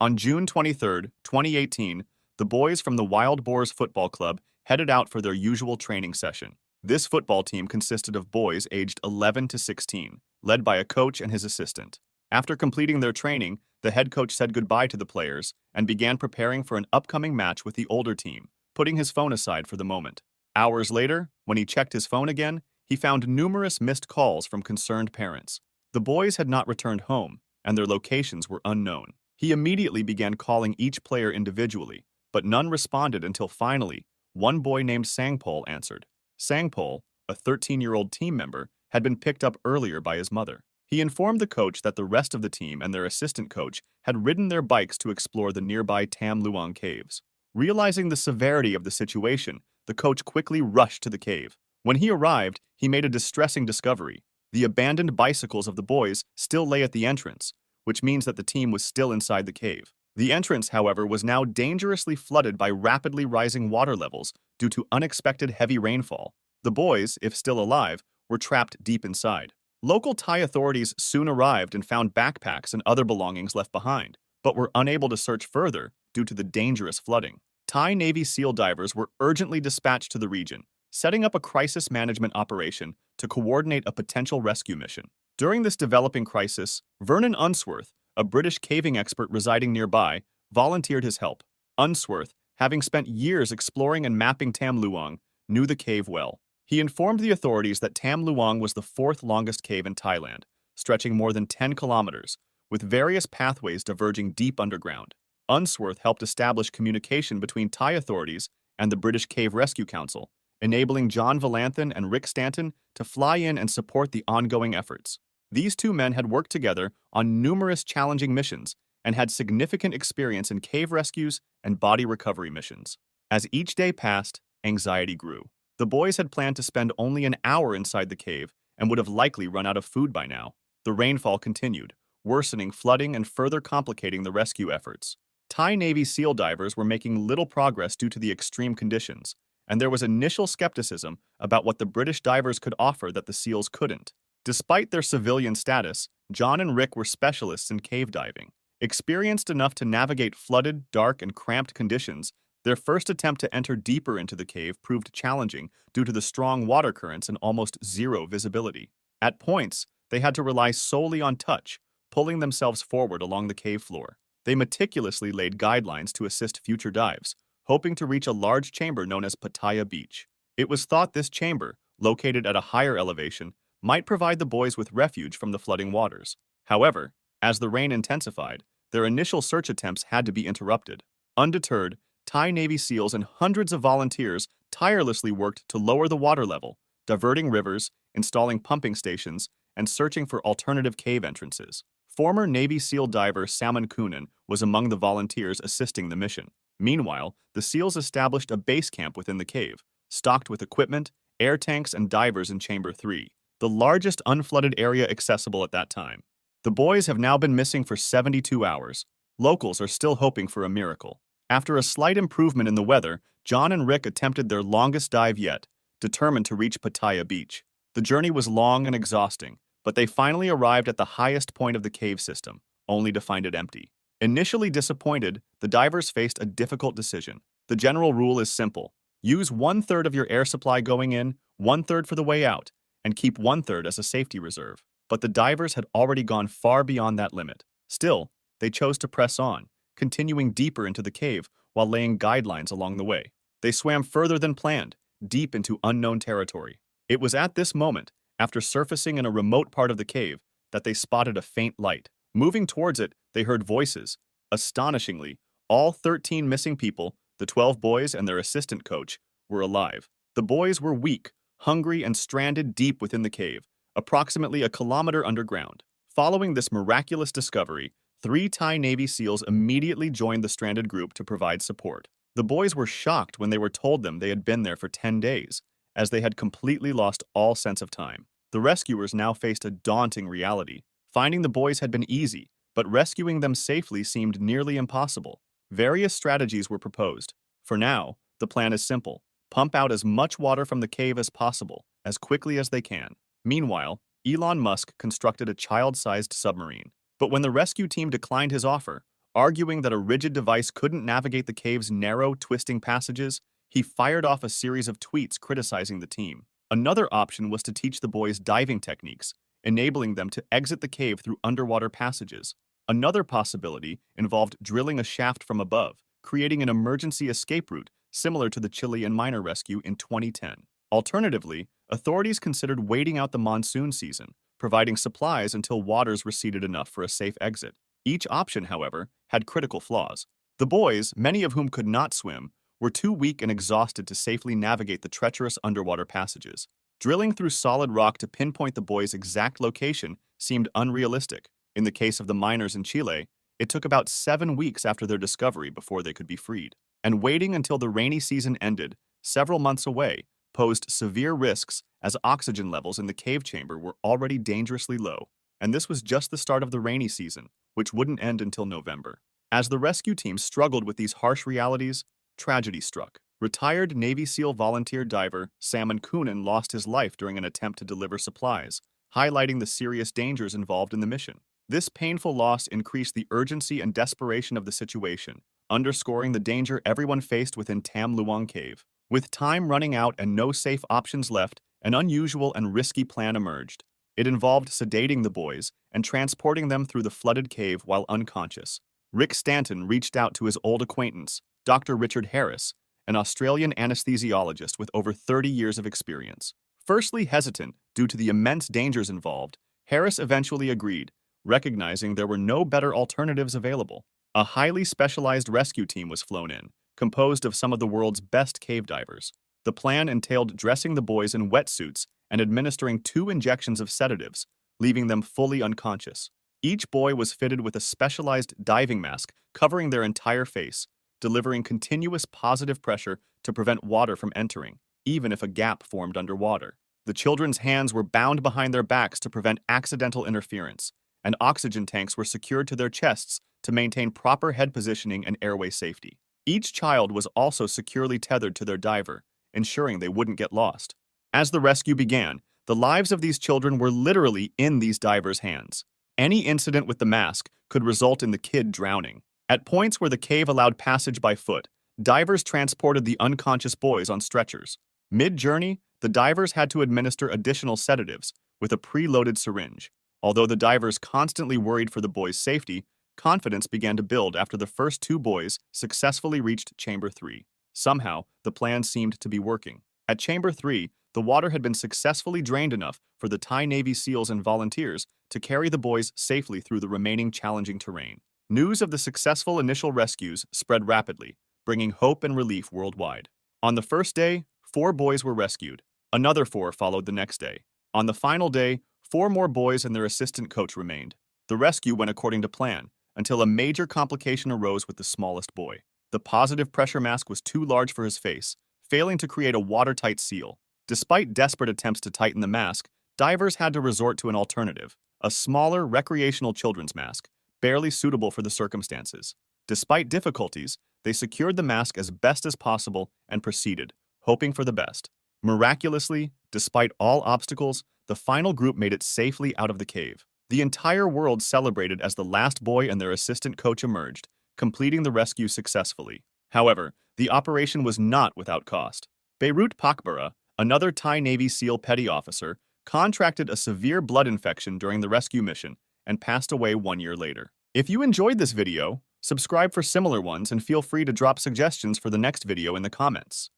On June 23, 2018, the boys from the Wild Boars Football Club headed out for their usual training session. This football team consisted of boys aged 11 to 16, led by a coach and his assistant. After completing their training, the head coach said goodbye to the players and began preparing for an upcoming match with the older team, putting his phone aside for the moment. Hours later, when he checked his phone again, he found numerous missed calls from concerned parents. The boys had not returned home, and their locations were unknown. He immediately began calling each player individually, but none responded until finally, one boy named Sangpol answered. Sangpol, a 13-year-old team member, had been picked up earlier by his mother. He informed the coach that the rest of the team and their assistant coach had ridden their bikes to explore the nearby Tham Luang caves. Realizing the severity of the situation, the coach quickly rushed to the cave. When he arrived, he made a distressing discovery. The abandoned bicycles of the boys still lay at the entrance, which means that the team was still inside the cave. The entrance, however, was now dangerously flooded by rapidly rising water levels due to unexpected heavy rainfall. The boys, if still alive, were trapped deep inside. Local Thai authorities soon arrived and found backpacks and other belongings left behind, but were unable to search further due to the dangerous flooding. Thai Navy SEAL divers were urgently dispatched to the region, setting up a crisis management operation to coordinate a potential rescue mission. During this developing crisis, Vernon Unsworth, a British caving expert residing nearby, volunteered his help. Unsworth, having spent years exploring and mapping Tham Luang, knew the cave well. He informed the authorities that Tham Luang was the fourth longest cave in Thailand, stretching more than 10 kilometers, with various pathways diverging deep underground. Unsworth helped establish communication between Thai authorities and the British Cave Rescue Council, enabling John Valanthan and Rick Stanton to fly in and support the ongoing efforts. These two men had worked together on numerous challenging missions and had significant experience in cave rescues and body recovery missions. As each day passed, anxiety grew. The boys had planned to spend only an hour inside the cave and would have likely run out of food by now. The rainfall continued, worsening flooding and further complicating the rescue efforts. Thai Navy SEAL divers were making little progress due to the extreme conditions, and there was initial skepticism about what the British divers could offer that the SEALs couldn't. Despite their civilian status, John and Rick were specialists in cave diving. Experienced enough to navigate flooded, dark, and cramped conditions, their first attempt to enter deeper into the cave proved challenging due to the strong water currents and almost zero visibility. At points, they had to rely solely on touch, pulling themselves forward along the cave floor. They meticulously laid guidelines to assist future dives, hoping to reach a large chamber known as Pattaya Beach. It was thought this chamber, located at a higher elevation, might provide the boys with refuge from the flooding waters. However, as the rain intensified, their initial search attempts had to be interrupted. Undeterred, Thai Navy SEALs and hundreds of volunteers tirelessly worked to lower the water level, diverting rivers, installing pumping stations, and searching for alternative cave entrances. Former Navy SEAL diver Salman Kunan was among the volunteers assisting the mission. Meanwhile, the SEALs established a base camp within the cave, stocked with equipment, air tanks, and divers in Chamber 3, the largest unflooded area accessible at that time. The boys have now been missing for 72 hours. Locals are still hoping for a miracle. After a slight improvement in the weather, John and Rick attempted their longest dive yet, determined to reach Pattaya Beach. The journey was long and exhausting, but they finally arrived at the highest point of the cave system, only to find it empty. Initially disappointed, the divers faced a difficult decision. The general rule is simple. Use 1/3 of your air supply going in, 1/3 for the way out, and keep 1/3 as a safety reserve. But the divers had already gone far beyond that limit. Still, they chose to press on, continuing deeper into the cave while laying guidelines along the way. They swam further than planned, deep into unknown territory. It was at this moment, after surfacing in a remote part of the cave, that they spotted a faint light. Moving towards it, they heard voices. Astonishingly, all 13 missing people, the 12 boys and their assistant coach, were alive. The boys were weak, hungry, and stranded deep within the cave, approximately a kilometer underground. Following this miraculous discovery, 3 Thai Navy SEALs immediately joined the stranded group to provide support. The boys were shocked when they were told they had been there for 10 days, as they had completely lost all sense of time. The rescuers now faced a daunting reality. Finding the boys had been easy, but rescuing them safely seemed nearly impossible. Various strategies were proposed. For now, the plan is simple. Pump out as much water from the cave as possible, as quickly as they can. Meanwhile, Elon Musk constructed a child-sized submarine. But when the rescue team declined his offer, Arguing that a rigid device couldn't navigate the cave's narrow, twisting passages, he fired off a series of tweets criticizing the team. Another option was to teach the boys diving techniques, enabling them to exit the cave through underwater passages. Another possibility involved drilling a shaft from above, creating an emergency escape route similar to the Chilean miner rescue in 2010. Alternatively, authorities considered waiting out the monsoon season, providing supplies until waters receded enough for a safe exit. Each option, however, had critical flaws. The boys, many of whom could not swim, were too weak and exhausted to safely navigate the treacherous underwater passages. Drilling through solid rock to pinpoint the boys' exact location seemed unrealistic. In the case of the miners in Chile, it took about 7 weeks after their discovery before they could be freed. And waiting until the rainy season ended, several months away, posed severe risks as oxygen levels in the cave chamber were already dangerously low. And this was just the start of the rainy season, which wouldn't end until November. As the rescue team struggled with these harsh realities, tragedy struck. Retired Navy SEAL volunteer diver Salmon Coonan lost his life during an attempt to deliver supplies, highlighting the serious dangers involved in the mission. This painful loss increased the urgency and desperation of the situation, underscoring the danger everyone faced within Tham Luang Cave. With time running out and no safe options left, an unusual and risky plan emerged. It involved sedating the boys and transporting them through the flooded cave while unconscious. Rick Stanton reached out to his old acquaintance, Dr. Richard Harris, an Australian anesthesiologist with over 30 years of experience. Firstly hesitant due to the immense dangers involved, Harris eventually agreed, recognizing there were no better alternatives available. A highly specialized rescue team was flown in, composed of some of the world's best cave divers. The plan entailed dressing the boys in wetsuits and administering 2 injections of sedatives, leaving them fully unconscious. Each boy was fitted with a specialized diving mask covering their entire face, delivering continuous positive pressure to prevent water from entering, even if a gap formed underwater. The children's hands were bound behind their backs to prevent accidental interference, and oxygen tanks were secured to their chests to maintain proper head positioning and airway safety. Each child was also securely tethered to their diver, ensuring they wouldn't get lost. As the rescue began, the lives of these children were literally in these divers' hands. Any incident with the mask could result in the kid drowning. At points where the cave allowed passage by foot, divers transported the unconscious boys on stretchers. Mid-journey, the divers had to administer additional sedatives with a preloaded syringe. Although the divers constantly worried for the boys' safety, confidence began to build after the first 2 boys successfully reached Chamber 3. Somehow, the plan seemed to be working. At Chamber 3, the water had been successfully drained enough for the Thai Navy SEALs and volunteers to carry the boys safely through the remaining challenging terrain. News of the successful initial rescues spread rapidly, bringing hope and relief worldwide. On the first day, 4 boys were rescued. Another 4 followed the next day. On the final day, 4 more boys and their assistant coach remained. The rescue went according to plan, until a major complication arose with the smallest boy. The positive pressure mask was too large for his face, failing to create a watertight seal. Despite desperate attempts to tighten the mask, divers had to resort to an alternative, a smaller recreational children's mask, barely suitable for the circumstances. Despite difficulties, they secured the mask as best as possible and proceeded, hoping for the best. Miraculously, despite all obstacles, the final group made it safely out of the cave. The entire world celebrated as the last boy and their assistant coach emerged, completing the rescue successfully. However, the operation was not without cost. Beirut Pakbara, another Thai Navy SEAL petty officer, contracted a severe blood infection during the rescue mission and passed away 1 year later. If you enjoyed this video, subscribe for similar ones and feel free to drop suggestions for the next video in the comments.